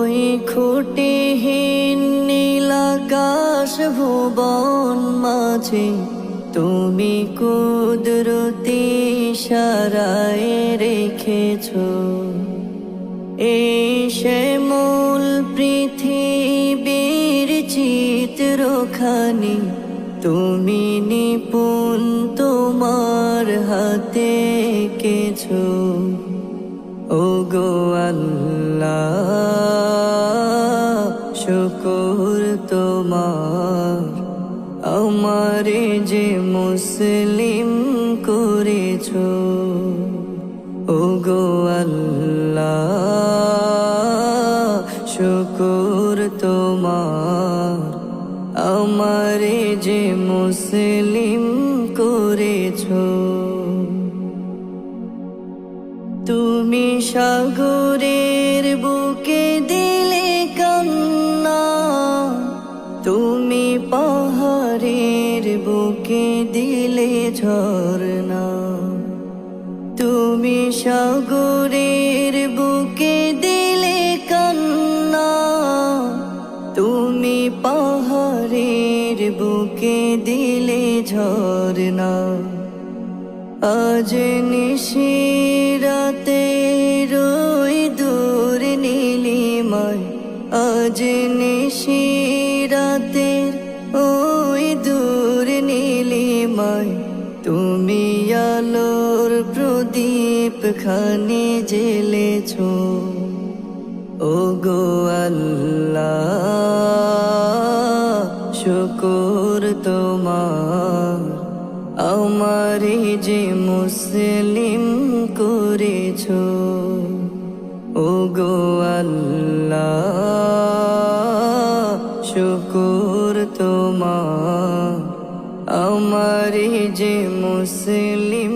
ওই খুঁটিহীন নীলাকাশ ভুবন মাঝে তুমি কুদরতি ইশারায় রেখেছো এই শ্যামল পৃথিবীর চিত্রখানি তুমি নিপুণ তোমার হাতে এঁকেছো। ওগো আল্লাহ শুকর তোমার আমারে যে মুসলিম করেছো। ওগো আল্লাহ শুকর তোমার আমারে যে মুসলিম করেছো। তুমি সাগরের বুকে দিলে কান্না, তুমি পাহাড়ের বুকে দিলে ঝরনা, তুমি সাগরের বুকে দিলে কান্না, তুমি পাহাড়ের বুকে দিলে ঝরনা। আজ নিশিরাতে রই দূর নীলিমায়, আজ নিশিরাতে ওই দূর নীলিমায় তুমি আলোর প্রদীপ খানি জ্বেলেছো। ওগো আল্লাহ শুকর তোমার আমারে যে মুসলিম করেছো। ওগো আল্লাহ শুকর তোমার আমারে যে মুসলিম